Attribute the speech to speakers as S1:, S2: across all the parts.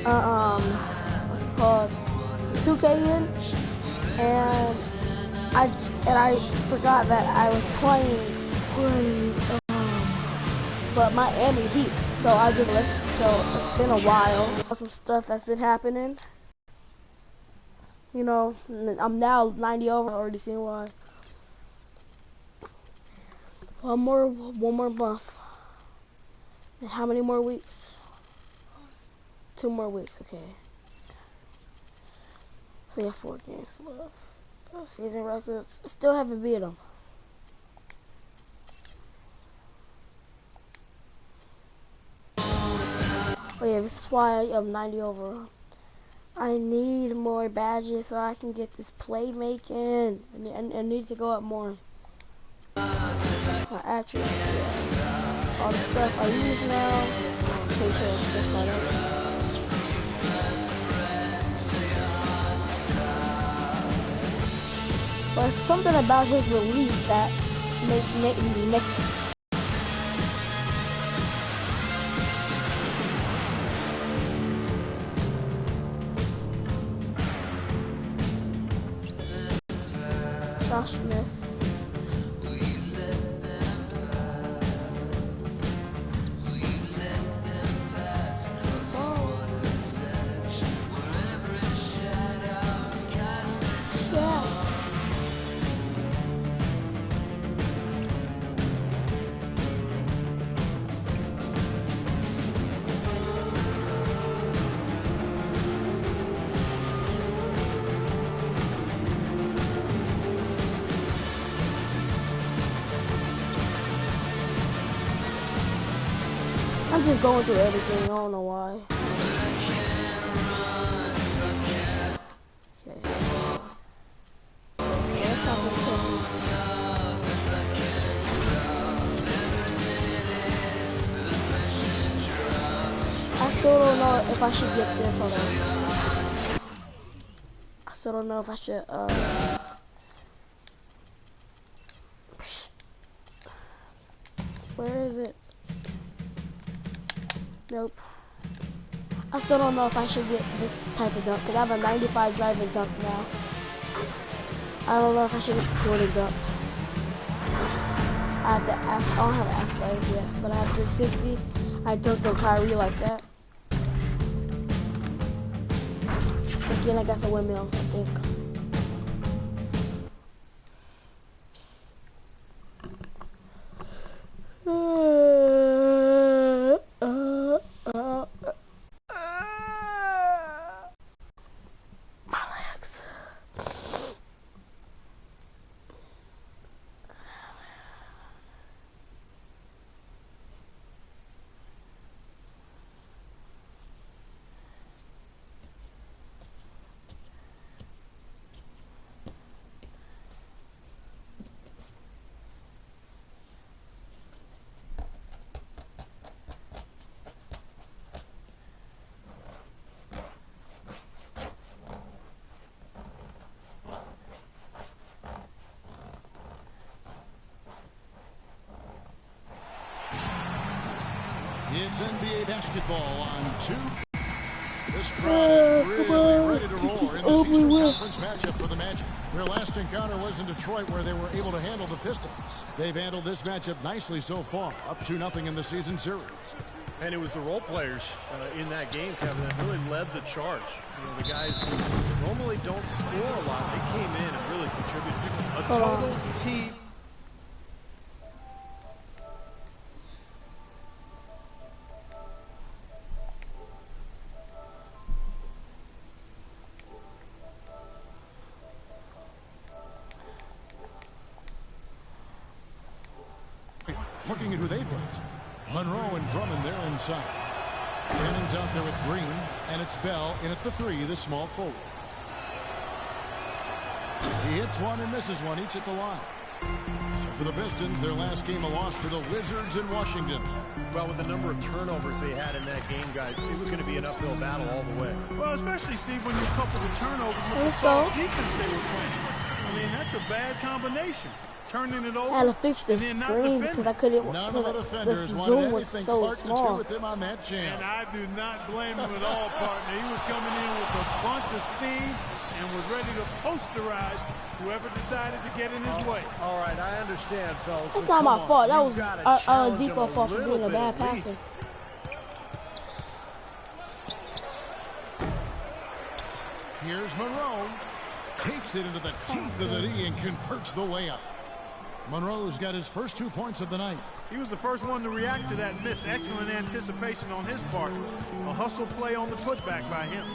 S1: uh, um, what's it called? 2K in, and I I forgot that I was playing, but Miami Heat. So I just listened. So it's been a while. Some stuff that's been happening. You know, I'm now 90 over. Already seen why. One more month. And how many more weeks? 2 more weeks. Okay. So we have 4 games left. Season records. Still haven't beat them. Oh yeah, this is why I'm 90 over. I need more badges so I can get this playmaking. I need to go up more. Actually, yeah. All the stuff I use now. Pretty sure it's stuff like that. But it's something about his release that make me Josh Smith. I'm just going through everything, I don't know why. Okay. I still don't know if I should get this or not. I still don't know if I should, where is it? Nope. I still don't know if I should get this type of dunk, because I have a 95 driving dunk now. I don't know if I should get the Jordan dunk. I have to ask, I don't have aspirations yet, but I have 360. I dunked on Kyrie like that. Again, I got some windmills, I think.
S2: It's NBA basketball on 2. This crowd is really ready to roar in this Eastern Conference matchup for the Magic. Their last encounter was in Detroit, where they were able to handle the Pistons. They've handled this matchup nicely so far, up 2-0 in the season series.
S3: And it was the role players in that game, Kevin, that really led the charge. You know, the guys who normally don't score a lot, they came in and really contributed. A total team.
S2: Looking at who they've got. Monroe and Drummond, they're inside. Jennings out there with Green, and it's Bell in at the 3, the small forward. He hits one and misses one, each at the line. So for the Pistons, their last game a loss to the Wizards in Washington.
S3: Well, with the number of turnovers they had in that game, guys, it was going to be an uphill battle all the way.
S4: Well, especially, Steve, when you couple the turnovers with the soft defense they were playing. I mean, that's a bad combination. turning it
S1: I
S4: over,
S1: had to fix the
S4: and then not
S1: screen because
S4: defending.
S1: I couldn't.
S2: None of the
S1: The
S2: defenders wanted
S1: zoom was
S2: anything
S1: so
S2: Clark to do
S1: small.
S2: with him on that jam.
S4: And I do not blame him at all, partner. He was coming in with a bunch of steam and was ready to posterize whoever decided to get in his way.
S3: All right, I understand, fellas.
S1: That's
S3: but
S1: not my
S3: come
S1: fault.
S3: on,
S1: That
S3: you've
S1: was
S3: gotta challenge him
S1: Depot fault for
S3: little
S1: being a
S3: bit
S1: bad
S3: at
S1: passer.
S3: least.
S2: Here's Monroe. Takes it into the teeth of the knee and converts the way up. Monroe's got his first 2 points of the night.
S4: He was the first one to react to that miss. Excellent anticipation on his part. A hustle play on the putback by him.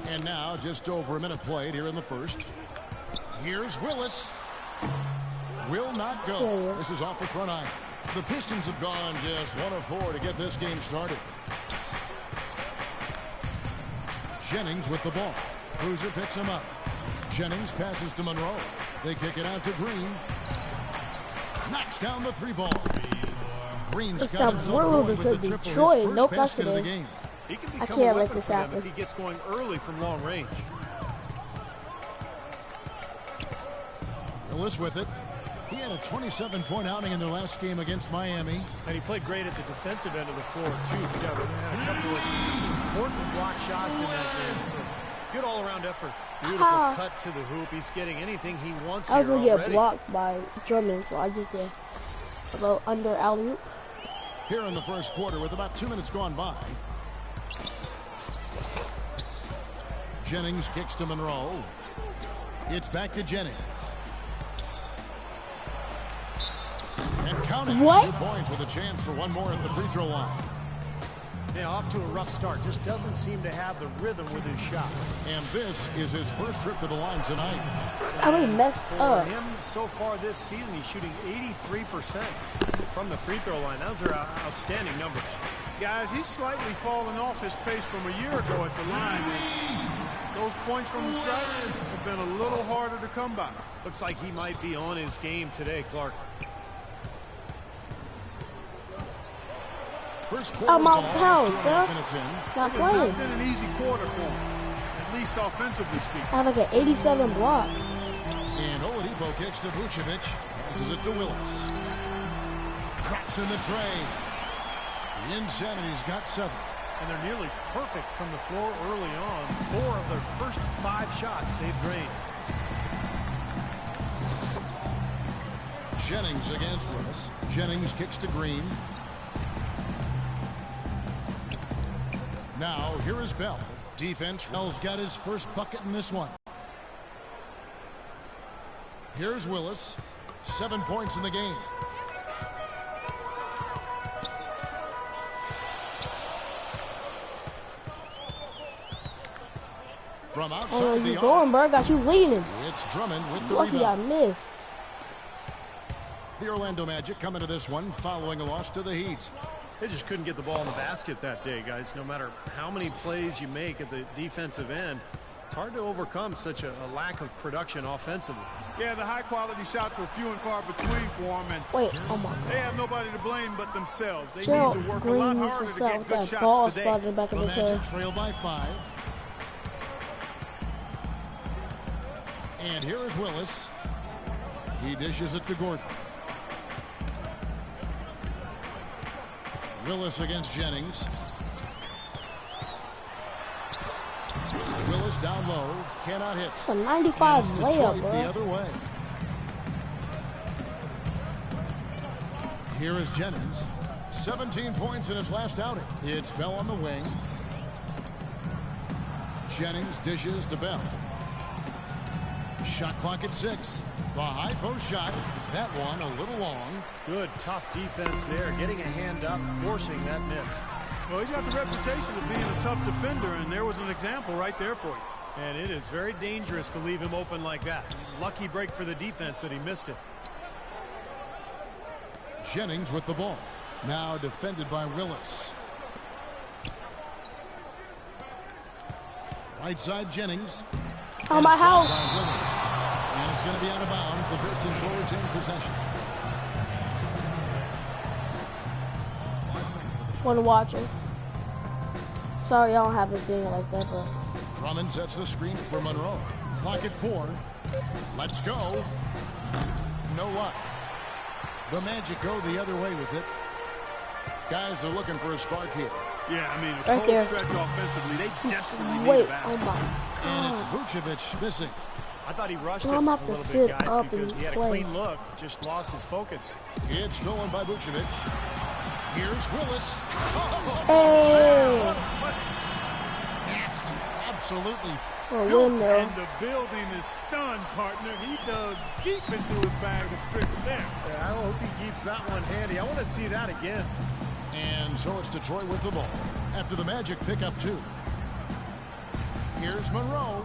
S2: And now just over a minute played here in the first. Here's Willis. Will not go. This is off the front iron. The Pistons have gone just 1 of 4 to get this game started. Jennings with the ball. Bruiser picks him up. Jennings passes to Monroe. They kick it out to Green. Knocks down the 3 ball. Green's got himself going with the triple, his first basket of the game.
S3: He can
S1: I
S3: become
S1: can't
S3: a
S1: let
S3: weapon
S1: this
S3: for them
S1: happen.
S3: if he gets going early from long range.
S2: Willis with it. He had a 27-point outing in their last game against Miami.
S3: And he played great at the defensive end of the floor, too. Yeah, but had a couple of important block shots in that game. So good all-around effort. Beautiful cut to the hoop. He's getting anything he wants
S1: I was
S3: here
S1: gonna get
S3: already.
S1: blocked by Drummond, so I just did a little under alley-oop.
S2: Here in the first quarter with about 2 minutes gone by. Jennings kicks to Monroe. It's back to Jennings. And counting.
S1: What?
S2: 2 points with a chance for one more at the free throw line.
S3: Yeah, off to a rough start. Just doesn't seem to have the rhythm with his shot.
S2: And this is his first trip to the line tonight.
S1: I really messed
S3: For
S1: up.
S3: him, so far this season, he's shooting 83% from the free throw line. Those are outstanding numbers.
S4: Guys, he's slightly fallen off his pace from a year ago at the line. Those points from the stripe have been a little harder to come by.
S3: Looks like he might be on his game today, Clark.
S2: First quarter
S1: I'm out
S2: ball,
S1: pound,
S2: 2.5
S1: bro.
S2: minutes in.
S1: Not
S4: It has
S1: playing.
S4: not been an easy quarter for him, at least offensively speaking.
S1: I have like an 87 block.
S2: And Oladipo kicks to Vucevic. Passes it to Willis. Drops in the tray. The Insanity's got 7.
S3: And they're nearly perfect from the floor early on. 4 of their first 5 shots they've drained.
S2: Jennings against Willis. Jennings kicks to Green. Now, here is Bell. Defense. Bell's got his first bucket in this one. Here's Willis. 7 points in the game. From outside
S1: Oh,
S2: the
S1: you
S2: arc,
S1: going, bro? Got you leaning.
S2: it's Drummond with the
S1: Lucky I
S2: rebound.
S1: missed.
S2: The Orlando Magic coming to this one following a loss to the Heat.
S3: They just couldn't get the ball in the basket that day, guys. No matter how many plays you make at the defensive end, it's hard to overcome such a lack of production offensively.
S4: Yeah, the high-quality shots were few and far between for them, and
S1: Wait, oh my
S4: they have nobody to blame but themselves. They
S1: Gerald
S4: need to work a
S1: Green
S4: lot
S1: needs
S4: harder
S1: to
S4: to
S1: stop
S4: get
S1: with
S4: good
S1: that ball
S4: shots today.
S1: spot in the back
S2: The
S1: of his
S2: Magic
S1: head.
S2: trail by 5. And here is Willis. He dishes it to Gordon. Willis against Jennings. Willis down low. Cannot hit.
S1: It's a 95
S2: And it's
S1: layup,
S2: Detroit
S1: bro.
S2: the other way. Here is Jennings. 17 points in his last outing. It's Bell on the wing. Jennings dishes to Bell. Shot clock at 6. The high post shot. That one a little long.
S3: Good, tough defense there. Getting a hand up, forcing that miss.
S4: Well, he's got the reputation of being a tough defender, and there was an example right there for you.
S3: And it is very dangerous to leave him open like that. Lucky break for the defense that he missed it.
S2: Jennings with the ball. Now defended by Willis. Right side Jennings.
S1: On my
S2: And it's blocked
S1: house.
S2: by Willis. And it's going to be out of bounds. The Pistons will retain possession.
S1: Want to watch it. Sorry, I don't have a thing like that, but
S2: Drummond sets the screen for Monroe. Clock at 4. Let's go. No luck. The Magic go the other way with it. Guys are looking for a spark here.
S4: Yeah, I mean, a
S1: Right
S4: cold
S1: there.
S4: stretch offensively. They desperately need a
S1: Wait,
S4: basket.
S1: oh my
S2: And it's
S1: God.
S2: Vucevic missing.
S3: I thought he rushed
S1: Well,
S3: it
S1: I'm
S3: a
S1: gonna have to
S3: little
S1: sit
S3: bit, guys,
S1: up
S3: because
S1: and
S3: he had a
S1: play.
S3: clean look. Just lost his focus.
S2: It's stolen by Vucevic. Here's Willis. Oh,
S1: Hey,
S2: nasty. Absolutely.
S1: for a
S2: filthy.
S1: win though.
S4: And the building is stunned, partner. He dug deep into his bag of tricks there.
S3: Yeah, I hope he keeps that one handy. I want to see that again.
S2: And so it's Detroit with the ball. After the Magic pick up 2. Here's Monroe.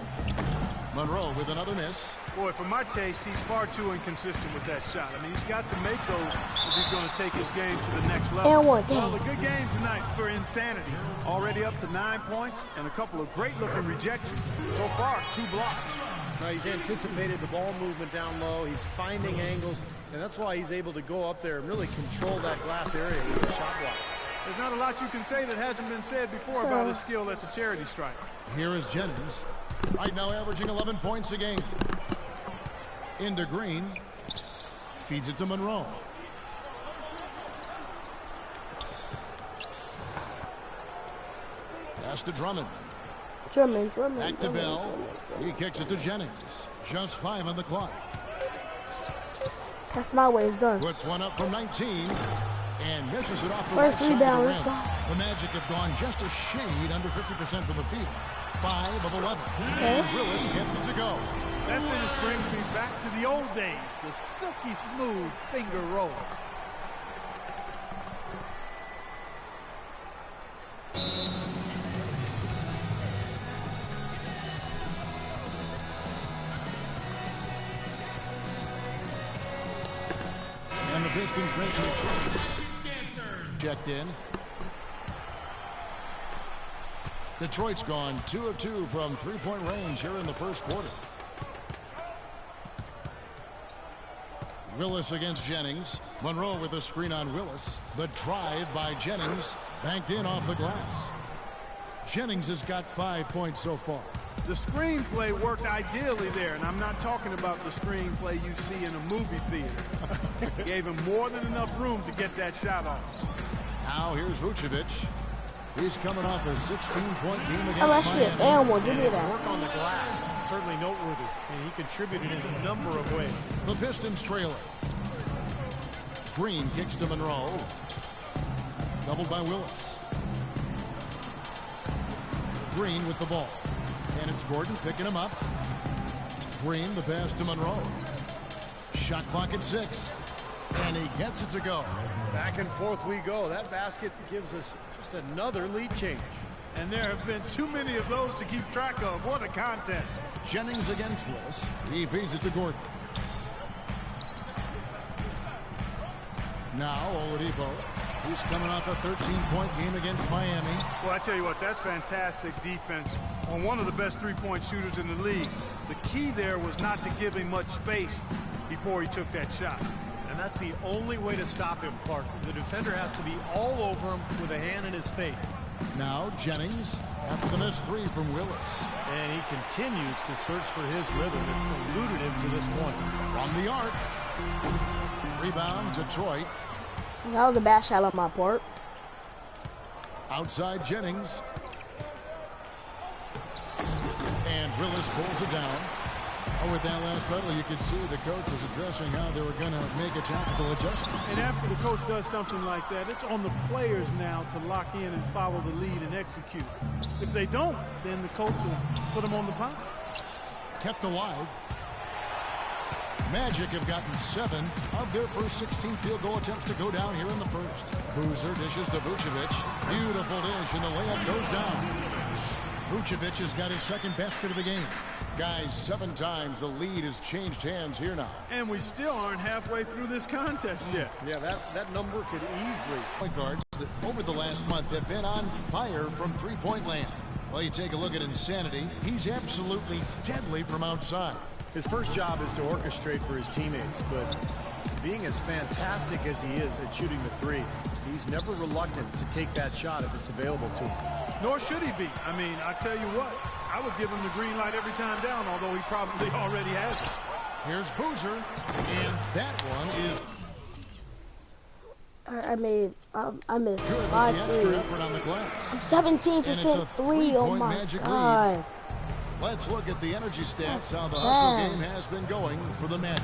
S2: Monroe with another miss.
S4: Boy, for my taste, he's far too inconsistent with that shot. I mean, he's got to make those if he's going to take his game to the next level.
S1: And one,
S4: Well,
S1: dang.
S4: a good game tonight for Insanity. Already up to 9 points and a couple of great-looking rejections. So far, 2 blocks.
S3: Now, he's anticipated the ball movement down low. He's finding angles, and that's why he's able to go up there and really control that glass area with the shot blocks.
S4: There's not a lot you can say that hasn't been said before about his skill at the charity stripe.
S2: Here is Jennings. Right now averaging 11 points a game. Into Green. Feeds it to Monroe. Pass to Drummond.
S1: Drummond.
S2: Back to Bell. He kicks it to Jennings. Just 5 on the clock.
S1: That's not what it's done.
S2: Puts one up from 19. And misses it off the
S1: First
S2: right side
S1: rebound,
S2: of
S1: let's
S2: the
S1: go.
S2: rim. The Magic have gone just a shade under 50% from the field. 5 of 11.
S1: Okay.
S2: And Willis gets it to go.
S4: That finish brings me back to the old days, the silky smooth finger roll.
S2: And the Pistons making a change. Checked in. Detroit's gone 2 of 2 from 3-point range here in the first quarter. Willis against Jennings. Monroe with a screen on Willis. The drive by Jennings. Banked in off the glass. Jennings has got 5 points so far.
S4: The screenplay worked ideally there, and I'm not talking about the screenplay you see in a movie theater. Gave him more than enough room to get that shot off.
S2: Now here's Vucevic. He's coming off a 16-point game against
S1: Oh, that shit.
S2: Miami.
S1: Animal, give me
S3: His
S1: that.
S3: work on the glass, certainly noteworthy, and he contributed in a number of ways.
S2: The Pistons trailer. Green kicks to Monroe. Doubled by Willis. Green with the ball. And it's Gordon picking him up. Green, the pass to Monroe. Shot clock at 6. And he gets it to go.
S3: Back and forth we go. That basket gives us just another lead change.
S4: And there have been too many of those to keep track of. What a contest.
S2: Jennings against Willis. He feeds it to Gordon. Now Oladipo. He's coming off a 13-point game against Miami.
S4: Well, I tell you what, that's fantastic defense on one of the best three-point shooters in the league. The key there was not to give him much space before he took that shot.
S3: And that's the only way to stop him, Clark. The defender has to be all over him with a hand in his face.
S2: Now Jennings after the missed 3 from Willis.
S3: And he continues to search for his rhythm. It's eluded him to this point.
S2: From the arc. Rebound Detroit.
S1: That was a bad shot on my part.
S2: Outside Jennings. And Willis pulls it down. Oh, with that last huddle, you could see the coach was addressing how they were going to make a tactical adjustment.
S4: And after the coach does something like that, it's on the players now to lock in and follow the lead and execute. If they don't, then the coach will put them on the pile.
S2: Kept alive. Magic have gotten 7 of their first 16 field goal attempts to go down here in the first. Boozer dishes to Vucevic. Beautiful dish, and the layup goes down. Vucevic has got his second basket of the game. Guys, 7 times the lead has changed hands here now.
S4: And we still aren't halfway through this contest yet.
S3: Yeah, that number could easily.
S2: Point guards that over the last month have been on fire from three-point land. Well, you take a look at Insanity. He's absolutely deadly from outside.
S3: His first job is to orchestrate for his teammates, but being as fantastic as he is at shooting the 3, he's never reluctant to take that shot if it's available to him.
S4: Nor should he be. I mean, I tell you what, I would give him the green light every time down, although he probably already has it.
S2: Here's Boozer, and that one is
S1: I missed
S2: good with
S1: 5
S2: the extra
S1: threes.
S2: effort on the glass.
S1: 17% three. Oh my
S2: Magic
S1: God.
S2: lead. Let's look at the energy stats, how the hustle game has been going for the Magic.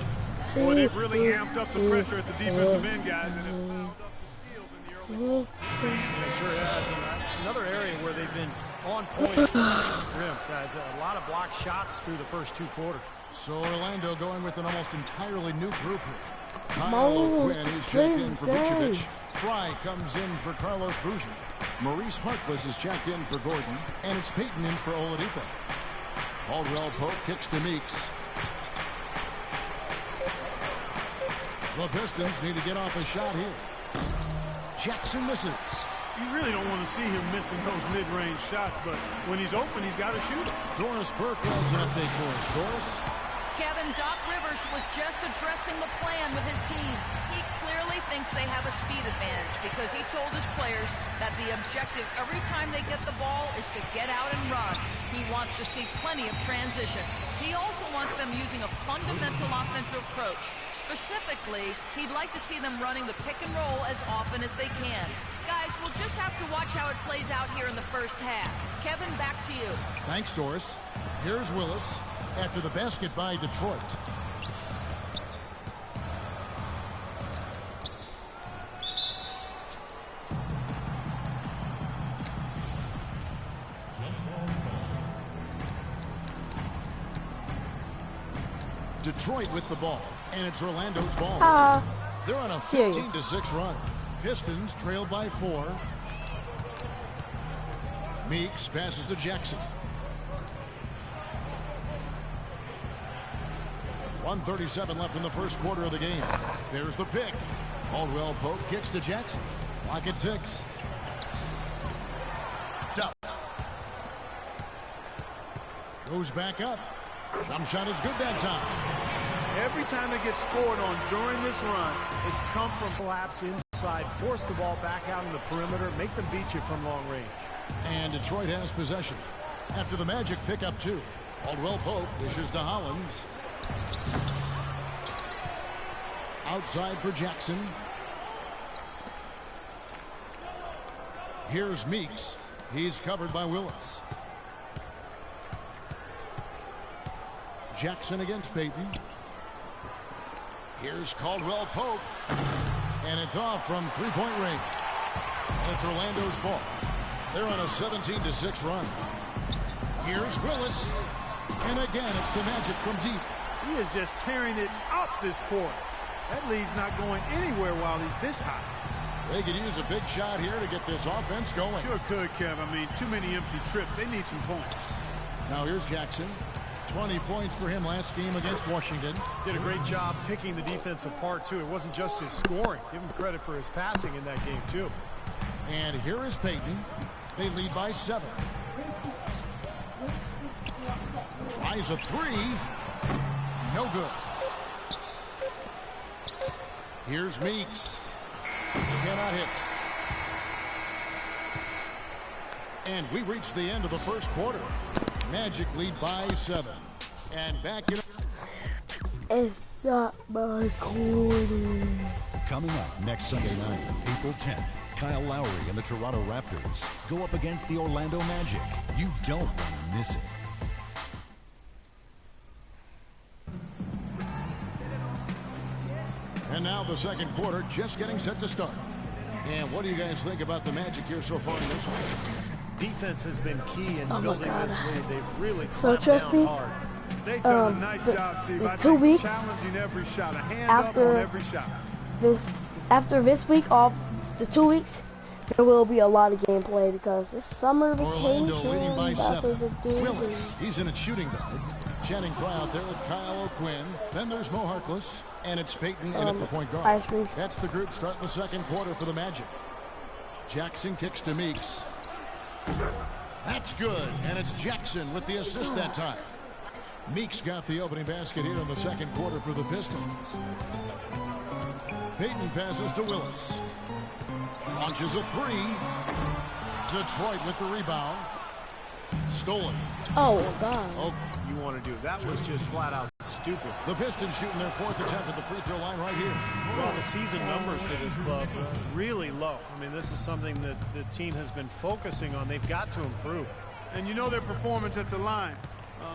S4: Boy, they've really amped up the pressure at the defensive end, guys, and have piled up the steals in the early.
S3: It sure has. And another area where they've been on point at the rim, guys. A lot of blocked shots through the first 2 quarters.
S2: So Orlando going with an almost entirely new group here. Kyle
S1: Mo,
S2: O'Quinn is checked in for
S1: please
S2: Vucevic.
S1: stay.
S2: Fry comes in for Carlos Boozer. Maurice Harkless is checked in for Gordon. And it's Payton in for Oladipo. Caldwell Pope kicks to Meeks. The Pistons need to get off a shot here. Jackson misses.
S4: You really don't want to see him missing those mid-range shots, but when he's open, he's got to shoot it.
S2: Doris Burke has an update for us. Doris?
S5: Kevin, Doc Rivers was just addressing the plan with his team. He clearly thinks they have a speed advantage because he told his players that the objective every time they get the ball is to get out and run. He wants to see plenty of transition. He also wants them using a fundamental offensive approach. Specifically, he'd like to see them running the pick and roll as often as they can. Guys, we'll just have to watch how it plays out here in the first half. Kevin, back to you.
S2: Thanks, Doris. Here's Willis after the basket by Detroit. Detroit with the ball, and it's Orlando's ball. They're on a 15-6 run. Pistons trailed by 4. Meeks passes to Jackson. 1:37 left in the first quarter of the game. There's the pick. Caldwell Pope kicks to Jackson. Clock at 6. Duck. Goes back up. Jump shot is good that time.
S4: Every time they get scored on during this run, it's come from
S3: Collapse inside, force the ball back out in the perimeter, make them beat you from long range.
S2: And Detroit has possession. After the Magic pick up 2. Caldwell Pope dishes to Hollins. Outside for Jackson. Here's Meeks. He's covered by Willis. Jackson against Payton. Here's Caldwell Pope. And it's off from three-point range. And it's Orlando's ball. They're on a 17-6 run. Here's Willis. And again, it's the Magic from deep.
S4: He is just tearing it up this quarter. That lead's not going anywhere while he's this high.
S2: They could use a big shot here to get this offense going.
S4: Sure could, Kev. I mean, too many empty trips. They need some points.
S2: Now here's Jackson. 20 points for him last game against Washington.
S3: Did a great job picking the defense apart, too. It wasn't just his scoring. Give him credit for his passing in that game, too.
S2: And here is Payton. They lead by 7. Tries a 3. No good. Here's Meeks. Cannot hit. And we reach the end of the first quarter. Magic lead by 7. And back in.
S1: It's not my quarter.
S6: Coming up next Sunday night, April 10th, Kyle Lowry and the Toronto Raptors go up against the Orlando Magic. You don't want to miss it.
S2: And now the second quarter just getting set to start. And what do you guys think about the Magic here so far in this one?
S3: Defense has been key in building this lead. They've really
S1: So
S3: clamped
S1: trust
S3: down
S1: me,
S3: hard.
S4: They've done a nice job, Steve.
S1: the
S4: I
S1: 2
S4: think
S1: weeks
S4: challenging every shot, a hand
S1: after
S4: up on every shot.
S1: After this week off, the 2 weeks, there will be a lot of gameplay because this summer
S2: Orlando
S1: vacation.
S2: leading by
S1: that's
S2: 7.
S1: what they do.
S2: Willis, he's in a shooting guard. Channing Frye out there with Kyle O'Quinn. Then there's Mo Harkless. And it's Payton in at the point guard.
S1: Ice cream.
S2: That's the group starting the second quarter for the Magic. Jackson kicks to Meeks. That's good. And it's Jackson with the assist that time. Meeks got the opening basket here in the second quarter for the Pistons. Payton passes to Willis. Launches a 3. Detroit with the rebound. Stolen.
S1: Oh, God.
S2: Oh,
S3: You want to do that was just flat out stupid.
S2: the Pistons shooting their 4th attempt at the free throw line right here.
S3: Well, the season numbers for this club are really low. I mean, this is something that the team has been focusing on. They've got to improve.
S4: And you know their performance at the line.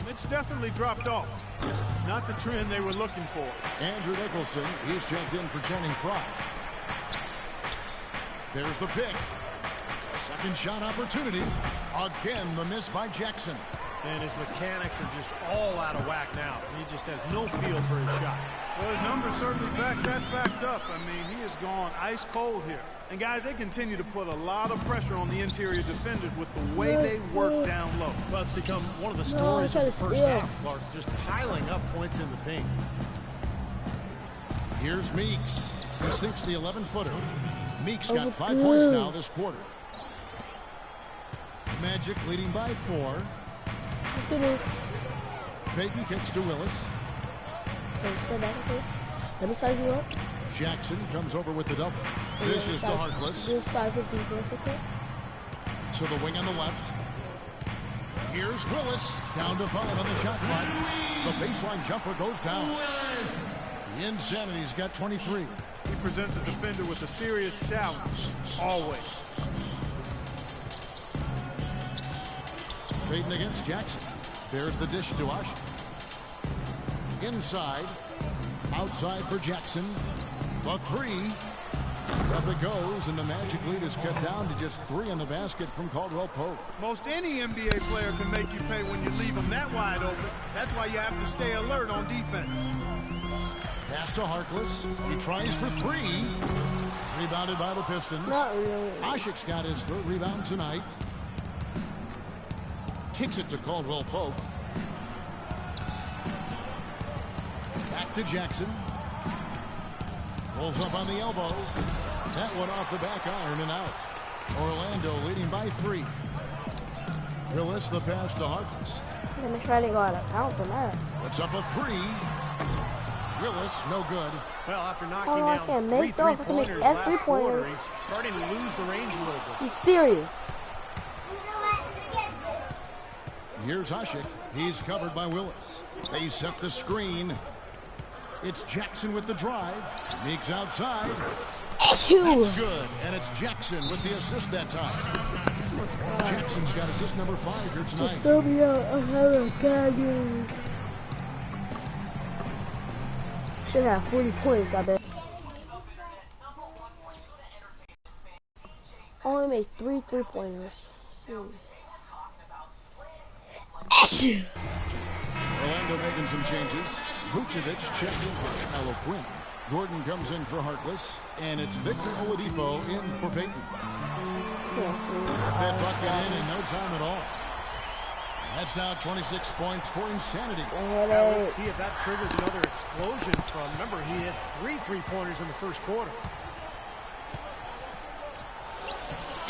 S4: It's definitely dropped off. Not the trend they were looking for.
S2: Andrew Nicholson, he's checked in for Channing Frye. There's the pick. Second shot opportunity. Again, the miss by Jackson.
S3: And his mechanics are just all out of whack now. He just has no feel for his shot.
S4: Well, his numbers certainly back that fact up. I mean, he has gone ice cold here. And, guys, they continue to put a lot of pressure on the interior defenders with the way they work down low.
S3: Well, it's become one of the stories of the first half, Clark, just piling up points in the paint.
S2: Here's Meeks. He sinks the 11-footer. Meeks got 5 points now this quarter. Magic leading by 4. Payton kicks to Willis.
S1: Let me size you up.
S2: Jackson comes over with the double. Dishes to Harkless. To the wing on the left. Here's Willis. Down to 5 on the shot clock. The baseline jumper goes down. The Insanity's got 23.
S4: He presents a defender with a serious challenge. Always.
S2: Payton against Jackson. There's the dish to Ash. Inside. Outside for Jackson. The 3. Nothing goes, and the Magic lead is cut down to just 3 in the basket from Caldwell Pope.
S4: Most any NBA player can make you pay when you leave them that wide open. That's why you have to stay alert on defense.
S2: Pass to Harkless. He tries for 3. Rebounded by the Pistons.
S1: Not really.
S2: Ashik's got his 3rd rebound tonight. Kicks it to Caldwell Pope. Back to Jackson. Pulls up on the elbow. That one off the back iron and out. Orlando leading by 3. Willis the pass to Harkless.
S1: Let me try to go out of count for that.
S2: Puts up a 3. Willis, no good.
S3: Well, after knocking
S1: I
S3: down
S1: can't
S3: 3
S1: make those. I can make
S3: three-pointers
S1: F
S3: last
S1: three-pointers.
S3: quarter, he's starting to lose the range a little bit.
S1: He's serious.
S2: Here's Ashik. He's covered by Willis. They set the screen. It's Jackson with the drive. Meeks outside. That's good. And it's Jackson with the assist that time. Jackson's got assist number 5 here tonight.
S1: Sub me out. I have a game. Should have 40 points, I bet. Only made 3 3-pointers.
S2: Orlando making some changes. Vucevic checked in for Kyle Quinn. Gordon comes in for Harkless. And it's Victor Oladipo in for Payton. That bucket in no time at all. That's now 26 points for Insanity.
S3: Now let's see if that triggers another explosion from. Remember, he had 3 3-pointers in the first quarter.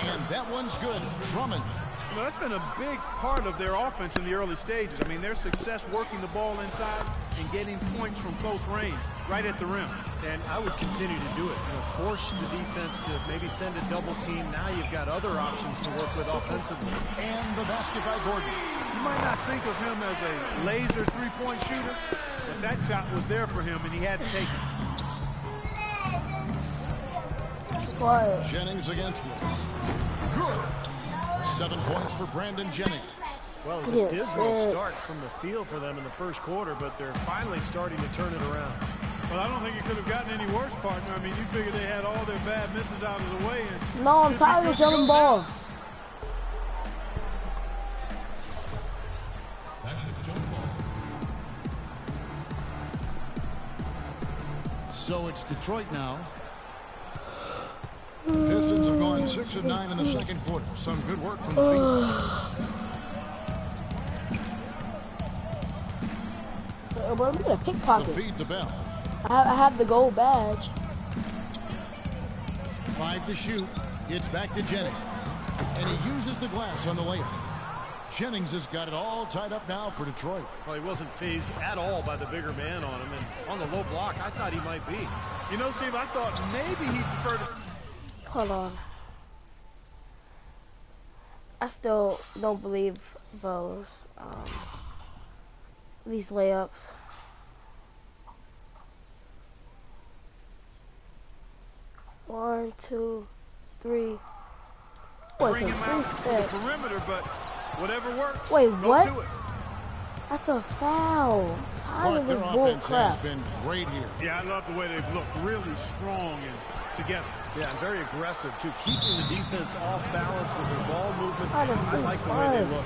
S2: And that one's good. Drummond.
S4: You know, that's been a big part of their offense in the early stages. I mean, their success working the ball inside and getting points from close range, right at the rim.
S3: And I would continue to do it. You know, force the defense to maybe send a double team. Now you've got other options to work with offensively.
S2: And the basket by Gordon.
S4: You might not think of him as a laser three-point shooter, but that shot was there for him, and he had to take it.
S1: Quiet.
S2: Jennings against Willis. Good. 7 points for Brandon Jennings.
S3: Well, it's a dismal start from the field for them in the first quarter, but they're finally starting to turn it around.
S4: Well, I don't think it could have gotten any worse, partner. I mean, you figure they had all their bad misses out of the way. And
S1: No, I'm tired of jumping ball.
S2: So it's Detroit now. Pistons have gone 6 of 9 in the second quarter. Some good work from the field.
S1: Bro, I'm gonna
S2: The
S1: pickpocket.
S2: feed to Bell.
S1: I have the gold badge.
S2: 5 to shoot. It's back to Jennings. And he uses the glass on the layup. Jennings has got it all tied up now for Detroit.
S3: Well, he wasn't phased at all by the bigger man on him. And on the low block, I thought he might be.
S4: You know, Steve, I thought maybe he preferred to...
S1: Hold on. I still don't believe those, these layups. One, two, three.
S4: Bring him out to the perimeter, but whatever works.
S1: Wait,
S4: go
S1: what?
S4: to it.
S1: That's a foul.
S2: Clark, their offense has been great here.
S4: Yeah, I love the way they've looked really strong and together.
S3: Yeah, and very aggressive, too. Keeping the defense off balance with their ball movement. I like the way they look.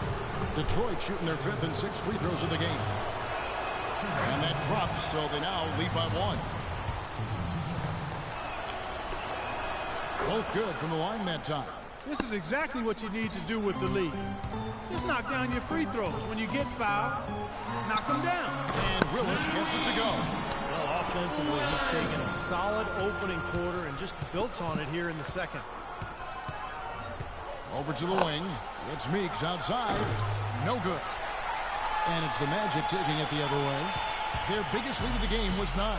S2: Detroit shooting their 5th and 6th free throws of the game. And that drops, so they now lead by 1. Both good from the line that time.
S4: This is exactly what you need to do with the lead. Just knock down your free throws. When you get fouled, knock them down.
S2: And Willis gets it to go.
S3: Well, offensively, he's taken a solid opening quarter and just built on it here in the second.
S2: Over to the wing. It's Meeks outside. No good. And it's the Magic taking it the other way. Their biggest lead of the game was 9.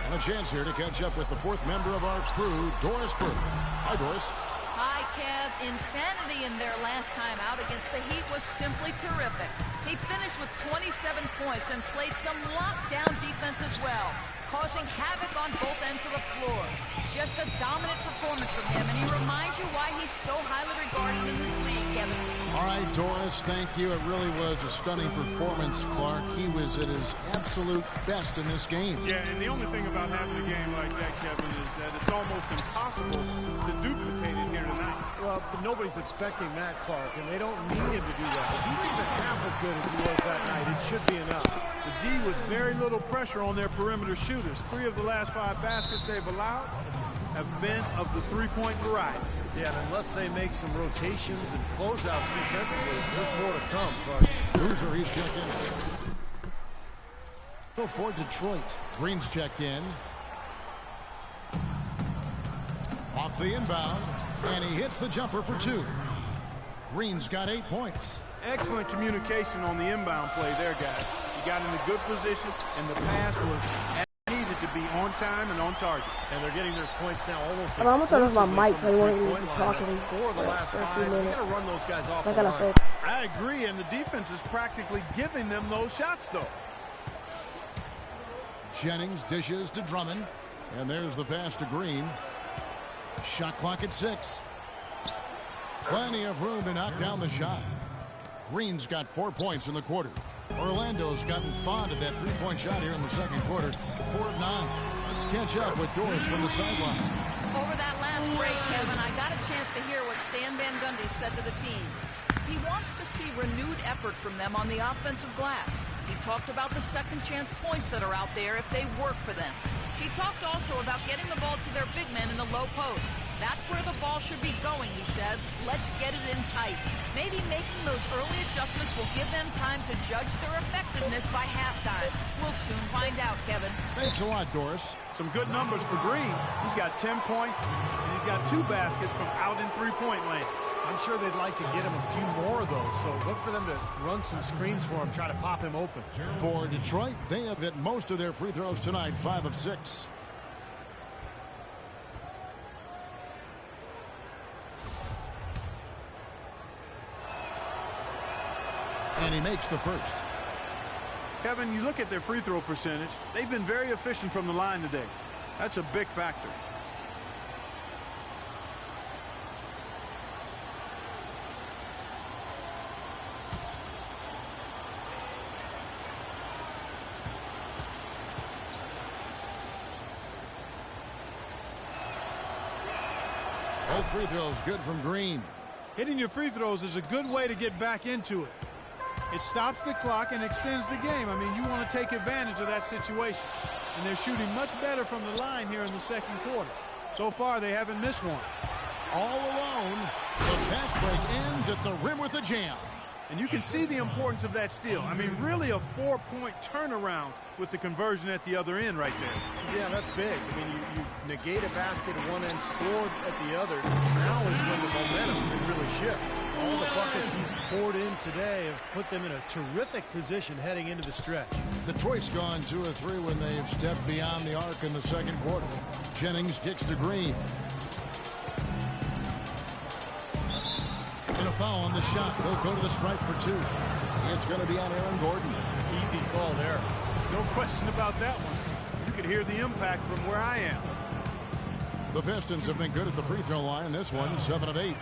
S2: And a chance here to catch up with the 4th member of our crew, Doris Burke. Hi, Doris.
S5: Hi, Kev. Insanity in their last time out against the Heat was simply terrific. He finished with 27 points and played some lockdown defense as well, causing havoc on both ends of the floor. Just a dominant performance from him, and he reminds you why he's so highly regarded in this league, Kevin.
S2: All right, Doris, thank you. It really was a stunning performance, Clark. He was at his absolute best in this game.
S4: Yeah, and the only thing about having a game like that, Kevin, is that it's almost impossible to duplicate it here tonight.
S3: Well, but nobody's expecting that, Clark, and they don't need him to do that. If he's even half as good as he was that night, it should be enough.
S4: The D with very little pressure on their perimeter shooters. 3 of the last 5 baskets they've allowed have been of the three-point variety.
S3: Yeah, and unless they make some rotations and closeouts defensively, there's more to come, Clark.
S2: Loser, he's checked in. Go for Detroit. Green's checked in. Off the inbound, and he hits the jumper for 2. Green's got 8 points.
S4: Excellent communication on the inbound play there, guys. He got in a good position, and the pass was needed to be on time and on target.
S3: And they're getting their points now almost
S1: I'm gonna turn off my mic so you won't
S3: exclusively
S1: even be
S3: from the
S1: talking
S3: three-point line. That's 4 of the last 5. You
S1: minutes.
S3: gotta run those guys off
S1: I
S3: the
S1: gotta
S3: line.
S1: fix.
S4: I agree, and the defense is practically giving them those shots, though.
S2: Jennings dishes to Drummond, and there's the pass to Green. Shot clock at 6. Plenty of room to knock down the shot. Green's got 4 points in the quarter. Orlando's gotten fond of that three-point shot here in the second quarter. 4 of 9. Let's catch up with Doris from the sideline.
S5: Over that last break, Kevin, I got a chance to hear what Stan Van Gundy said to the team. He wants to see renewed effort from them on the offensive glass. He talked about the second chance points that are out there if they work for them. He talked also about getting the ball to their big men in the low post. That's where the ball should be going, he said. Let's get it in tight. Maybe making those early adjustments will give them time to judge their effectiveness by halftime. We'll soon find out, Kevin.
S2: Thanks a lot, Doris.
S4: Some good numbers for Green. He's got 10 points, and he's got 2 baskets from out in three-point land.
S3: I'm sure they'd like to get him a few more of those, so look for them to run some screens for him, try to pop him open.
S2: For Detroit, they have hit most of their free throws tonight, 5 of 6. And he makes the first.
S4: Kevin, you look at their free throw percentage. They've been very efficient from the line today. That's a big factor.
S2: Both free throws good from Green.
S4: Hitting your free throws is a good way to get back into it. It stops the clock and extends the game. I mean, you want to take advantage of that situation. And they're shooting much better from the line here in the second quarter. So far, they haven't missed one.
S2: All alone. The fast break ends at the rim with a jam.
S4: And you can see the importance of that steal. I mean, really a 4-point turnaround with the conversion at the other end right there.
S3: Yeah, that's big. I mean, you negate a basket at one end, scored at the other. Now is when the momentum can really shift. All the buckets he's poured in today have put them in a terrific position heading into the stretch.
S2: Detroit's gone 2 of 3 when they've stepped beyond the arc in the second quarter. Jennings kicks to Green. In a foul on the shot. He'll go to the stripe for 2. It's going to be on Aaron Gordon.
S3: Easy call there.
S4: No question about that one. You could hear the impact from where I am.
S2: The Pistons have been good at the free throw line. This one, 7 of 8.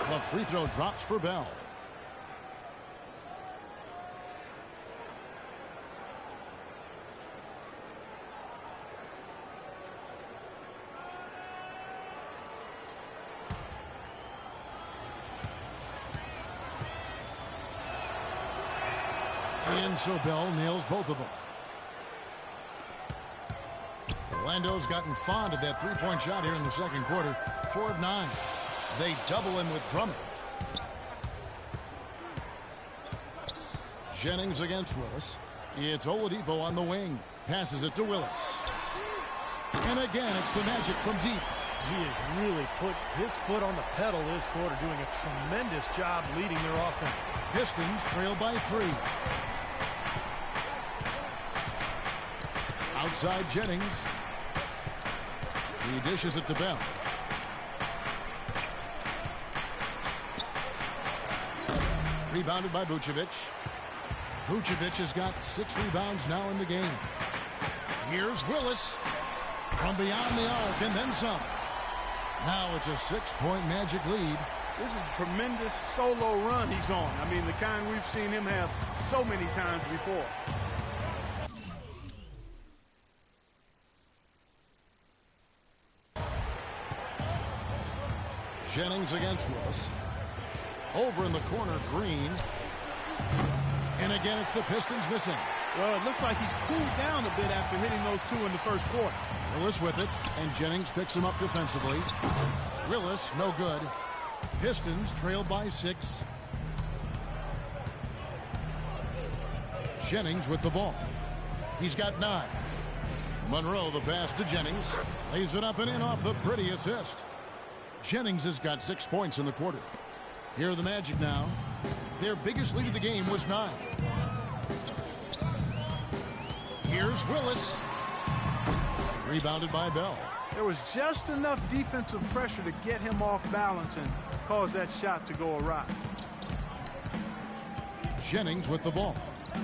S2: The free throw drops for Bell. And so Bell nails both of them. Orlando's gotten fond of that three-point shot here in the second quarter. 4 of 9. They double him with Drummond. Jennings against Willis. It's Oladipo on the wing. Passes it to Willis. And again, it's the Magic from deep.
S3: He has really put his foot on the pedal this quarter, doing a tremendous job leading their offense.
S2: Pistons trail by 3. Outside Jennings. He dishes it to Bell. Rebounded by Vucevic. Vucevic has got 6 rebounds now in the game. Here's Willis from beyond the arc and then some. Now it's a 6-point Magic lead.
S4: This is a tremendous solo run he's on. I mean, the kind we've seen him have so many times before.
S2: Jennings against Willis. Over in the corner, Green. And again, it's the Pistons missing.
S4: Well, it looks like he's cooled down a bit after hitting those 2 in the first quarter.
S2: Willis with it, and Jennings picks him up defensively. Willis, no good. Pistons trail by 6. Jennings with the ball. He's got 9. Monroe, the pass to Jennings. Lays it up and in off the pretty assist. Jennings has got 6 points in the quarter. Here are the Magic now. Their biggest lead of the game was 9. Here's Willis. Rebounded by Bell.
S4: There was just enough defensive pressure to get him off balance and cause that shot to go awry.
S2: Jennings with the ball.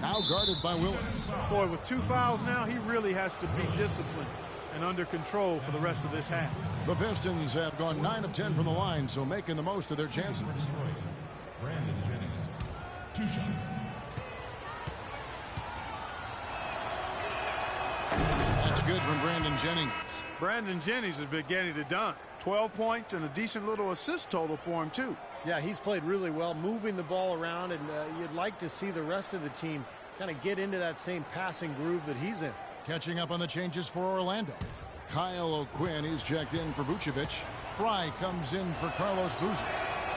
S2: Now guarded by Willis.
S4: Boy, with 2 fouls now, he really has to be disciplined and under control for the rest of this half.
S2: The Pistons have gone 9 of 10 from the line, so making the most of their chances.
S6: Brandon Jennings. 2 shots.
S2: That's good from Brandon Jennings.
S4: Brandon Jennings has been getting it done. 12 points and a decent little assist total for him, too.
S3: Yeah, he's played really well, moving the ball around, and you'd like to see the rest of the team kind of get into that same passing groove that he's in.
S2: Catching up on the changes for Orlando. Kyle O'Quinn is checked in for Vucevic. Fry comes in for Carlos Boozer.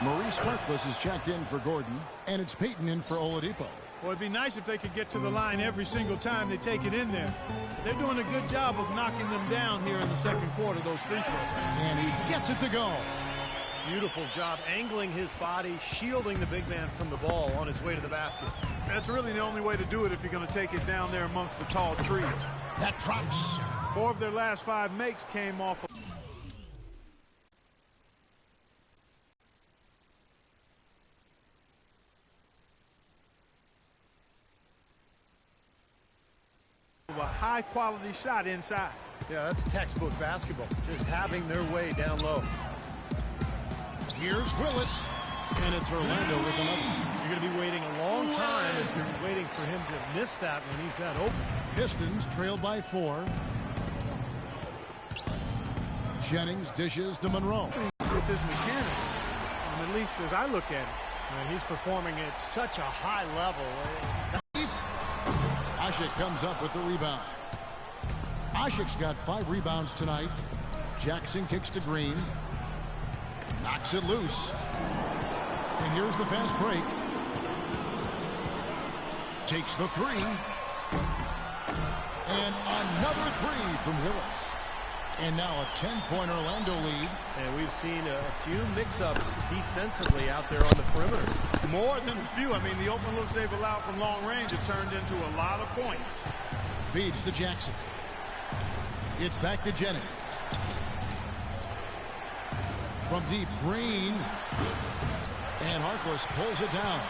S2: Maurice Harkless is checked in for Gordon. And it's Payton in for Oladipo.
S4: Well, it'd be nice if they could get to the line every single time they take it in there. They're doing a good job of knocking them down here in the second quarter, those free throws.
S2: And he gets it to go.
S3: Beautiful job angling his body, shielding the big man from the ball on his way to the basket.
S4: That's really the only way to do it if you're going to take it down there amongst the tall trees.
S2: That drops.
S4: 4 of their last 5 makes came off of a high-quality shot inside.
S3: Yeah, that's textbook basketball, just having their way down low.
S2: Here's Willis. And it's Orlando with another.
S3: You're going to be waiting a long time if you're waiting for him to miss that when he's that open.
S2: Pistons trail by 4. Jennings dishes to Monroe.
S4: With his mechanics, at least as I look at it.
S3: And he's performing at such a high level.
S2: Asik comes up with the rebound. Asik's got 5 rebounds tonight. Jackson kicks to Green. Knocks it loose. And here's the fast break. Takes the 3. And another 3 from Willis. And now a 10-point Orlando lead.
S3: And we've seen a few mix-ups defensively out there on the perimeter.
S4: More than a few. I mean, the open looks they've allowed from long range have turned into a lot of points.
S2: Feeds to Jackson. It's back to Jennings. From deep, Green. And Harkless pulls it down.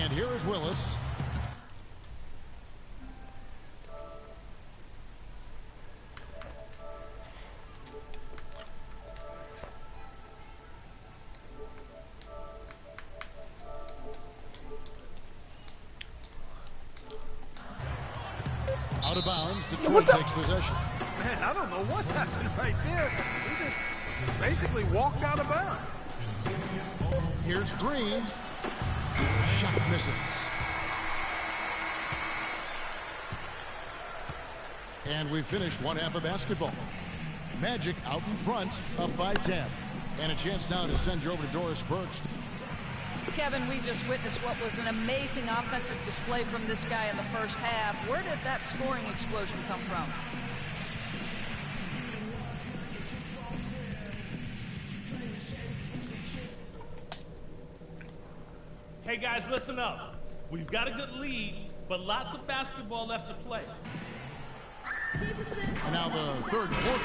S2: And here is Willis. Out of bounds, Detroit takes possession.
S4: Man, I don't know what happened right there. He just basically walked out of bounds.
S2: Here's Green. Shot misses. And we finished one half of basketball. Magic out in front, up by 10. And a chance now to send you over to Doris Burks.
S5: Kevin, we just witnessed what was an amazing offensive display from this guy in the first half. Where did that scoring explosion come from?
S7: Hey guys, listen up. We've got a good lead, but lots of basketball left to play.
S2: And now the third quarter.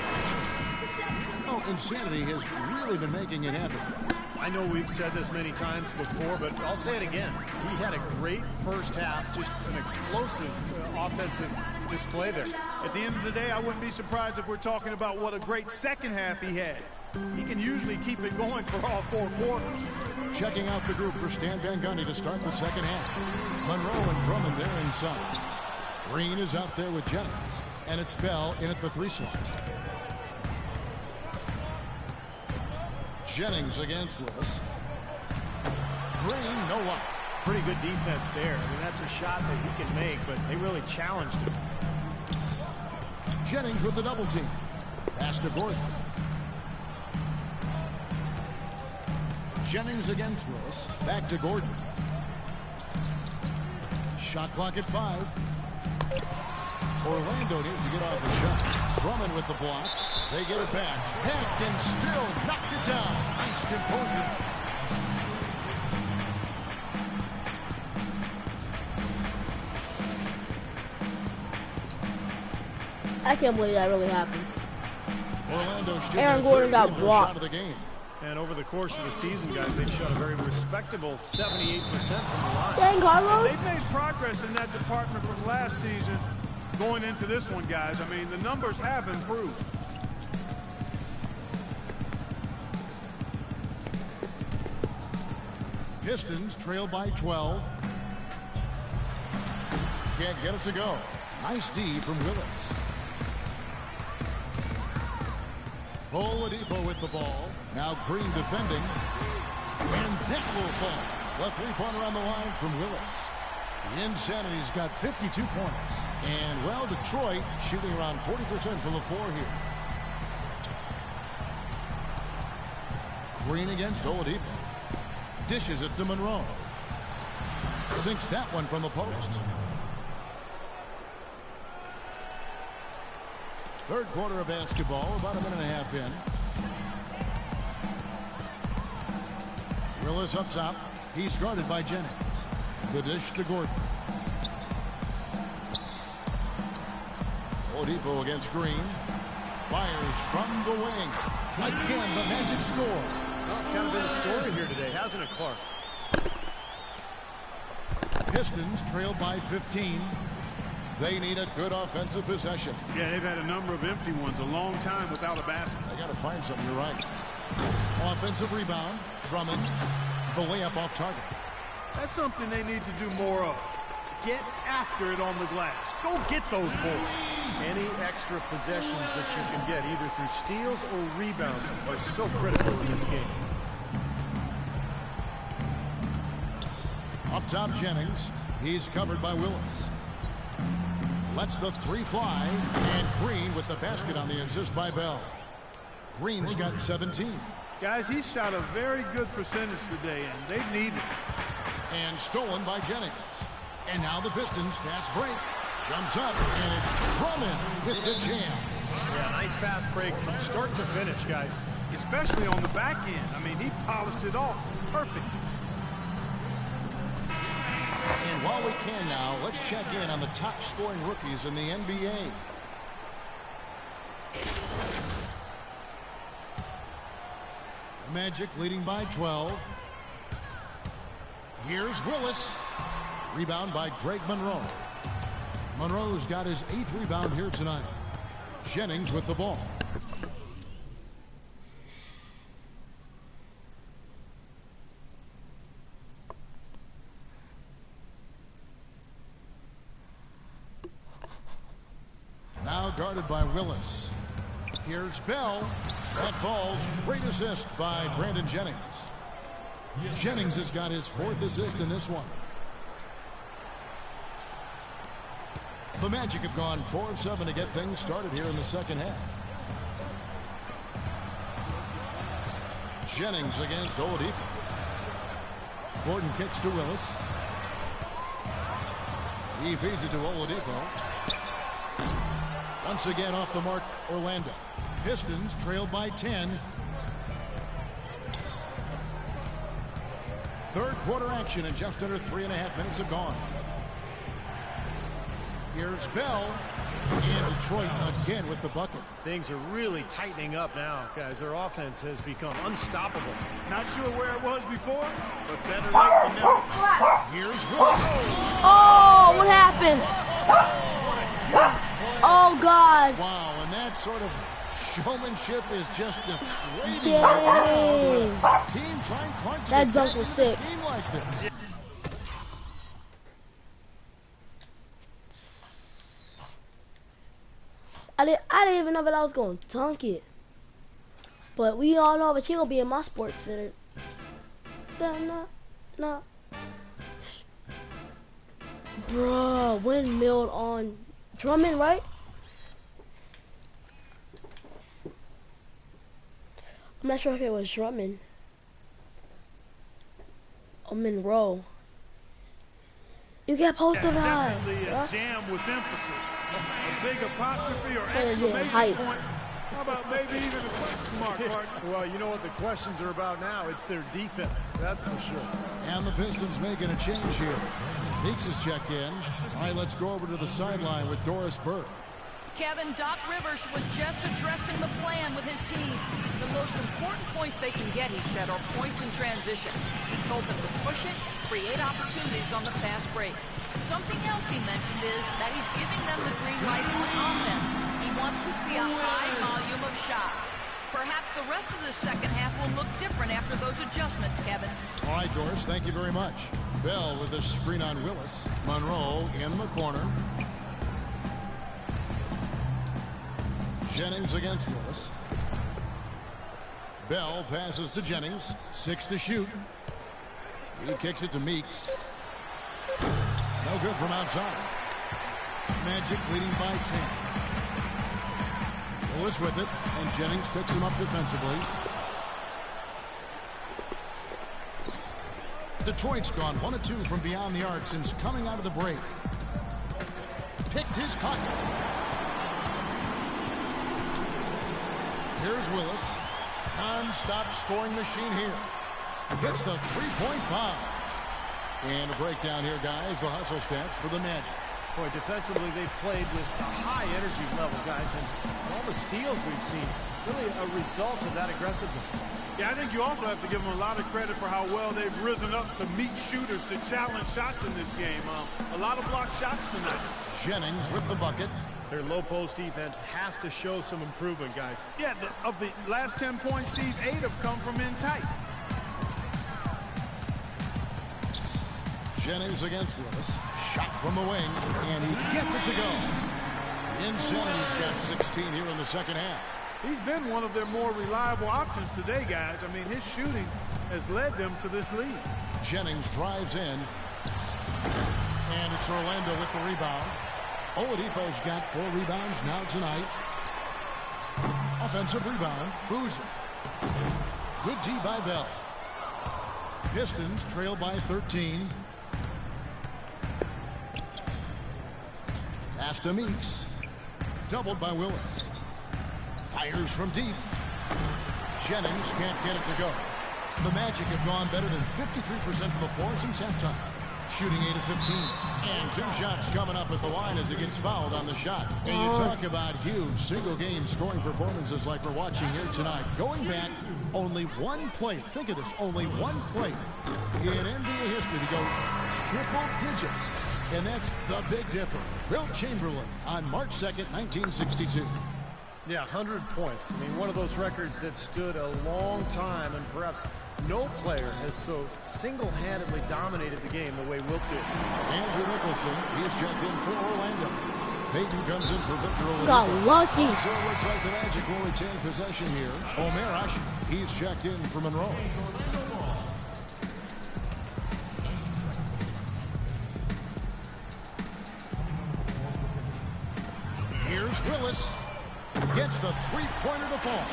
S2: Oh, Insanity has really been making it happen.
S3: I know we've said this many times before, but I'll say it again. He had a great first half, just an explosive offensive display there.
S4: At the end of the day, I wouldn't be surprised if we're talking about what a great second half he had. He can usually keep it going for all 4 quarters.
S2: Checking out the group for Stan Van Gundy to start the second half. Monroe and Drummond there inside. Green is out there with Jennings, and it's Bell in at the 3 slot. Jennings against Willis. Green, no up.
S3: Pretty good defense there. I mean, that's a shot that he can make, but they really challenged him.
S2: Jennings with the double team. Pass to Gordon. Jennings against Willis. Back to Gordon. Shot clock at 5. Orlando needs to get off the shot. Drummond with the block. They get it back. Heck, and still knocked it down. Nice composure.
S1: I can't believe that really happened.
S2: Orlando shooting
S1: Aaron Gordon got blocked.
S2: shot of the game.
S3: And over the course of the season, guys, they've shot a very respectable 78% from the line.
S1: Dang, Carlos.
S4: They've made progress in that department from last season going into this one, guys. I mean, the numbers have improved.
S2: Pistons trail by 12. Can't get it to go. Nice D from Willis. Oladipo with the ball. Now Green defending. And that will fall. A 3-pointer on the line from Willis. The Insanity's got 52 points. And, well, Detroit shooting around 40% from the floor here. Green against Oladipo. Dishes it to Monroe. Sinks that one from the post. Third quarter of basketball, about a minute and a half in. Willis up top. He's guarded by Jennings. The dish to Gordon. Oladipo against Green. Fires from the wing. Again, the Magic score.
S3: Well, it's kind of been a story here today, hasn't it, Clark?
S2: Pistons trail by 15. They need a good offensive possession.
S4: Yeah, they've had a number of empty ones, a long time without a basket.
S2: They got to find something, you're right. Offensive rebound. Drummond. The layup off target.
S4: That's something they need to do more of. Get after it on the glass. Go get those boards.
S3: Any extra possessions that you can get, either through steals or rebounds, are so critical in this game.
S2: Up top, Jennings. He's covered by Willis. Lets the 3 fly. And Green with the basket on the assist by Bell. Green's got 17.
S4: Guys, he shot a very good percentage today, and they need it.
S2: And stolen by Jennings. And now the Pistons fast break. Jumps up, and it's Drummond with the jam.
S3: Yeah, nice fast break from start to finish, guys.
S4: Especially on the back end. I mean, he polished it off. Perfect.
S2: And while we can now, let's check in on the top scoring rookies in the NBA. The Magic leading by 12. Here's Willis. Rebound by Greg Monroe. Monroe's got his 8th rebound here tonight. Jennings with the ball. Now guarded by Willis. Here's Bell. That falls. Great assist by Brandon Jennings. Jennings has got his 4th assist in this one. The Magic have gone 4 of 7 to get things started here in the second half. Jennings against Oladipo. Gordon kicks to Willis. He feeds it to Oladipo. Once again off the mark, Orlando. Pistons trailed by 10. Third quarter action and just under 3.5 minutes have gone. Here's Bell. And Detroit again with the bucket.
S3: Things are really tightening up now, guys. Their offense has become unstoppable.
S4: Not sure where it was before, but better late than never.
S2: Here's Willis.
S1: Oh, what happened? Oh, God.
S2: Wow, and that sort of showmanship is just deflating.
S1: Dang.
S2: Team trying Clark to
S1: That
S2: get
S1: dunk
S2: back
S1: was
S2: into this
S1: sick.
S2: game like this.
S1: I didn't even know that I was going to dunk it. But we all know that she going to be in my sports center. No. Bruh, windmilled on Drummond, right? I'm not sure if it was Drummond or Monroe. You got posted high.
S4: Definitely a jam with emphasis. A big apostrophe or
S1: Yeah,
S4: exclamation
S1: hype.
S4: point. How about maybe even a question mark, Martin?
S3: Well, you know what the questions are about now? It's their defense, that's for sure.
S2: And the Pistons making a change here. Meeks has checked in. All right, let's go over to the sideline with Doris Burke.
S5: Kevin, Doc Rivers was just addressing the plan with his team. The most important points they can get, he said, are points in transition. He told them to push it, create opportunities on the fast break. Something else he mentioned is that he's giving them the green light on offense. He wants to see a high volume of shots. Perhaps the rest of the second half will look different after those adjustments, Kevin.
S2: All right, Doris, thank you very much. Bell with the screen on Willis. Monroe in the corner. Jennings against Willis. Bell passes to Jennings. 6 to shoot. He kicks it to Meeks. No good from outside. Magic leading by 10. Willis with it, and Jennings picks him up defensively. Detroit's gone 1 of 2 from beyond the arc since coming out of the break. Picked his pocket. Here's Willis. Non-stop scoring machine here. Gets the three-point bomb. And a breakdown here, guys. The hustle stats for the Magic.
S3: Boy, defensively, they've played with a high energy level, guys, and all the steals we've seen, really a result of that aggressiveness.
S4: Yeah, I think you also have to give them a lot of credit for how well they've risen up to meet shooters to challenge shots in this game. A lot of blocked shots tonight.
S2: Jennings with the bucket.
S3: Their low post defense has to show some improvement, guys.
S4: Yeah, of the last 10 points, Steve, 8 have come from in tight.
S2: Jennings against Willis. Shot from the wing, and he gets it to go. Jennings got 16 here in the second half.
S4: He's been one of their more reliable options today, guys. I mean, his shooting has led them to this lead.
S2: Jennings drives in, and it's Orlando with the rebound. Oladipo's got 4 rebounds now tonight. Offensive rebound, Boozer. Good D by Bell. Pistons trail by 13. Pass to Meeks. Doubled by Willis. Fires from deep. Jennings can't get it to go. The Magic have gone better than 53% from the floor since halftime. shooting 8 of 15. And 2 shots coming up at the line as he gets fouled on the shot. And you talk about huge single-game scoring performances like we're watching here tonight. Going back, only one play. Think of this, only one play in NBA history to go triple digits. And that's the big difference. Wilt Chamberlain on March 2nd, 1962.
S3: Yeah, 100 points. I mean, one of those records that stood a long time, and perhaps no player has so single-handedly dominated the game the way Wilt did.
S2: Andrew Nicholson, he's checked in for Orlando. Payton comes in for Victor Oladipo.
S1: Got lucky.
S2: So it looks like the Magic will retain possession here. Omer Ashe, he's checked in for Monroe. Here's Willis. Gets the three-pointer to fall.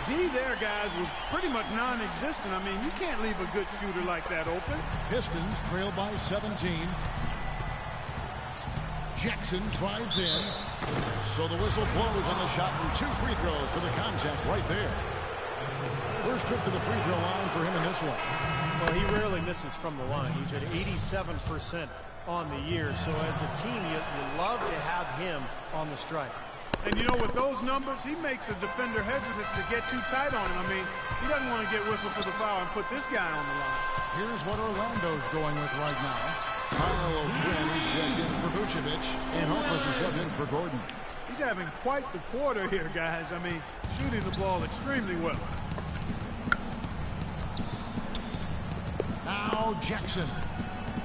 S4: D there, guys, was pretty much non-existent. I mean, you can't leave a good shooter like that open.
S2: Pistons trail by 17. Jackson drives in. So the whistle blows on the shot and 2 free throws for the contact right there. First trip to the free throw line for him in this one.
S3: Well, he rarely misses from the line. He's at 87% on the year. So as a team, you love to have him on the strike.
S4: And, you know, with those numbers, he makes a defender hesitant to get too tight on him. I mean, he doesn't want to get whistled for the foul and put this guy on the line.
S2: Here's what Orlando's going with right now. Kyle O'Quinn is checked in for Vucevic, and Harkless is subbed in for Gordon.
S4: He's having quite the quarter here, guys. I mean, shooting the ball extremely well.
S2: Now Jackson.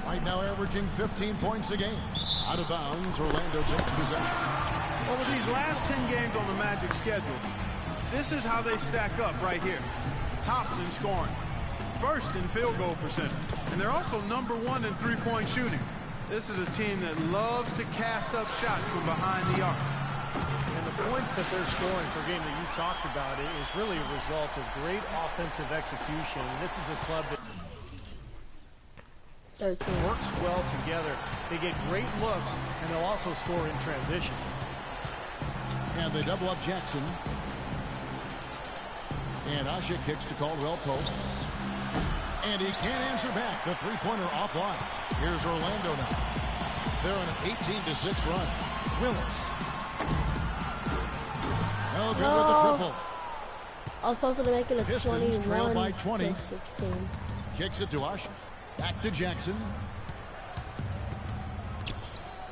S2: Right now averaging 15 points a game. Out of bounds, Orlando takes possession.
S4: Over these last 10 games on the Magic schedule, this is how they stack up right here. Tops in scoring, first in field goal percentage, and they're also #1 in three-point shooting. This is a team that loves to cast up shots from behind the arc.
S3: And the points that they're scoring per game that you talked about is really a result of great offensive execution. And this is a club that
S1: 13.
S3: works well together. They get great looks, and they'll also score in transition.
S2: And they double up Jackson. And Ashe kicks to Caldwell Pope. And he can't answer back. The three-pointer offline. Here's Orlando now. They're on an 18-6 run. Willis. No good with the triple.
S1: I was supposed to make it a
S2: Pistons trail by 20.
S1: 21-16.
S2: Kicks it to Ashe. Back to Jackson.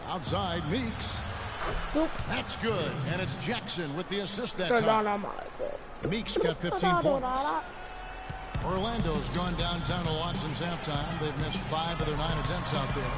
S2: Outside, Meeks.
S1: Nope.
S2: That's good. And it's Jackson with the assist that
S1: Turn
S2: time.
S1: on my
S2: Meeks got 15 points. Orlando's gone downtown to Watson's halftime. They've missed 5 of their 9 attempts out there.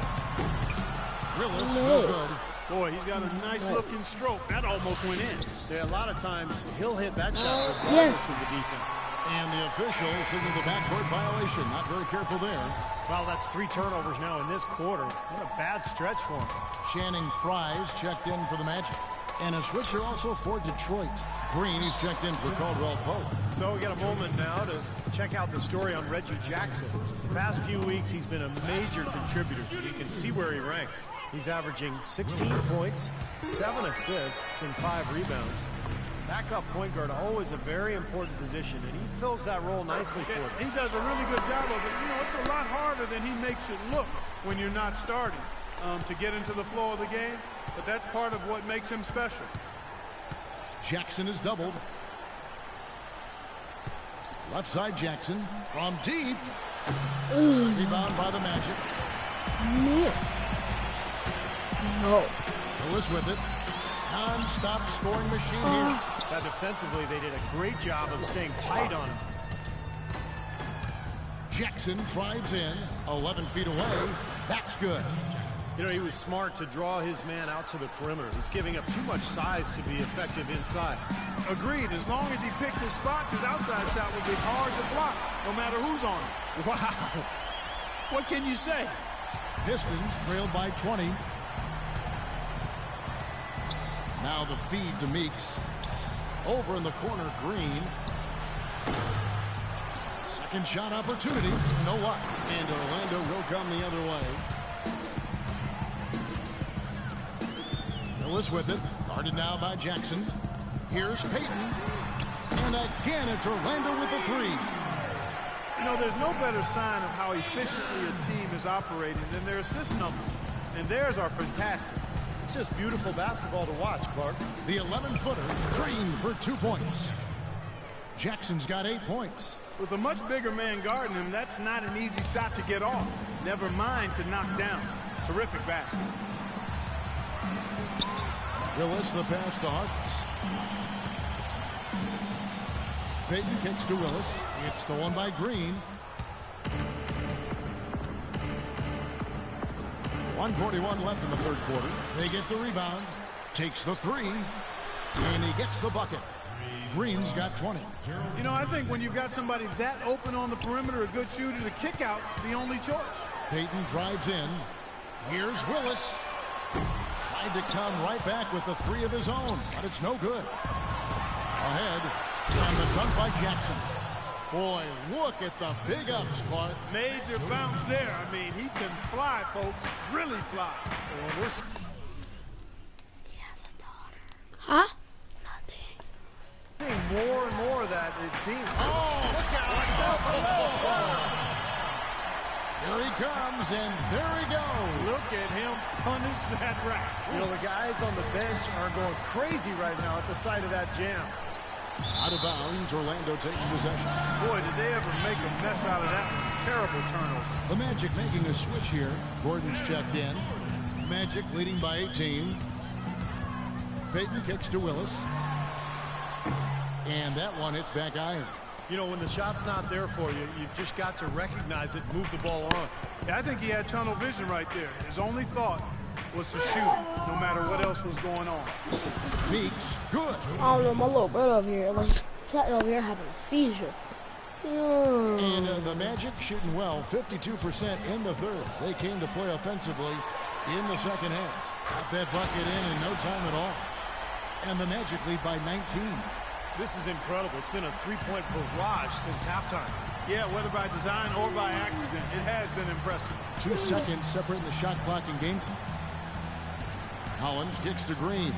S2: Willis, no good.
S4: Boy, he's got a nice-looking stroke. That almost went in.
S3: Yeah, a lot of times he'll hit that shot regardless
S1: Yes.
S3: of the defense.
S2: And the official signaled the backcourt violation. Not very careful there.
S3: Well, that's 3 turnovers now in this quarter. What a bad stretch for him.
S2: Channing Frye's checked in for the Magic. And a switcher also for Detroit. Green, he's checked in for Caldwell Pope.
S3: So we got a moment now to check out the story on Reggie Jackson. The past few weeks, he's been a major contributor. You can see where he ranks. He's averaging 16 points, 7 assists, and 5 rebounds. Backup point guard, always a very important position, and he fills that role nicely for them.
S4: He does a really good job of it. You know, it's a lot harder than he makes it look when you're not starting to get into the flow of the game, but that's part of what makes him special.
S2: Jackson is doubled. Left side Jackson from deep. Rebound by the Magic.
S1: No.
S2: Lewis with it. Non-stop scoring machine here.
S3: Now, defensively, they did a great job of staying tight on him.
S2: Jackson drives in, 11 feet away. That's good.
S3: You know, he was smart to draw his man out to the perimeter. He's giving up too much size to be effective inside.
S4: Agreed. As long as he picks his spots, his outside shot will be hard to block, no matter who's on him.
S2: Wow.
S4: What can you say?
S2: Pistons trailed by 20. Now the feed to Meeks. Over in the corner, Green. Second shot opportunity. No luck. And Orlando will come the other way. Willis with it. Guarded now by Jackson. Here's Payton. And again, it's Orlando with the three.
S4: You know, there's no better sign of how efficiently a team is operating than their assist number. And theirs are fantastic.
S3: It's just beautiful basketball to watch, Clark.
S2: The 11-footer, Green for 2 points. Jackson's got 8 points.
S4: With a much bigger man guarding him, that's not an easy shot to get off. Never mind to knock down. Terrific basket.
S2: Willis the pass to Harkless. Payton kicks to Willis. It's stolen by Green. 1:41 left in the third quarter. They get the rebound. Takes the three. And he gets the bucket. Green's got 20.
S4: You know, I think when you've got somebody that open on the perimeter, a good shooter, the kick-out's the only choice.
S2: Payton drives in. Here's Willis. Tried to come right back with the three of his own, but it's no good. Ahead, and the dunk by Jackson. Boy, look at the big ups, Clark.
S4: Major bounce there. I mean, he can fly, folks. Really fly.
S1: He has a daughter. Huh?
S3: Nothing. More and more of that, it seems.
S2: Oh, look out. Here he comes, and there he goes.
S4: Look at him punish that rack.
S3: You know, the guys on the bench are going crazy right now at the sight of that jam.
S2: Out of bounds, Orlando takes possession.
S4: Boy, did they ever make a mess out of that one. Terrible turnover.
S2: The Magic making a switch here. Gordon's checked in. Magic leading by 18. Payton kicks to Willis. And that one hits back iron.
S3: You know, when the shot's not there for you, you've just got to recognize it, move the ball on.
S4: Yeah, I think he had tunnel vision right there. His only thought was to shoot, no matter what else was going on.
S2: Feeks, good.
S1: I don't know, my little brother over here, like, sitting over here having a seizure.
S2: And the Magic shooting well, 52% in the third. They came to play offensively in the second half. Got that bucket in no time at all. And the Magic lead by 19.
S3: This is incredible. It's been a three-point barrage since halftime.
S4: Yeah, whether by design or by accident, it has been impressive.
S2: 2 seconds separating the shot clock and game clock. Hollins kicks to Green.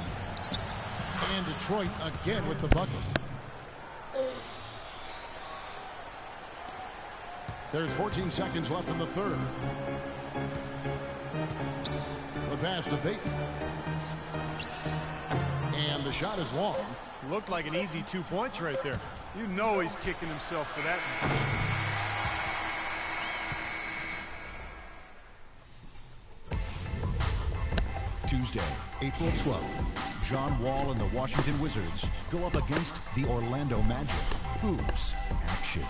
S2: And Detroit again with the bucket. There's 14 seconds left in the third. The pass to Payton. And the shot is long.
S3: Looked like an easy 2 points right there.
S4: You know he's kicking himself for that one.
S6: Tuesday, April 12th, John Wall and the Washington Wizards go up against the Orlando Magic. Hoops action.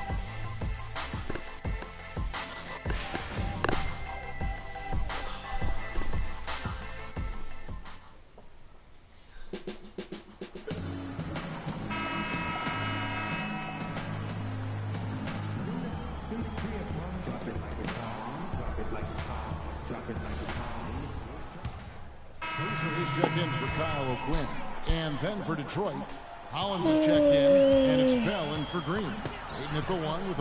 S2: Is checked in for Kyle O'Quinn. And then for Detroit, Hollins is checked in, and it's Bell in for Green. Payton at the one with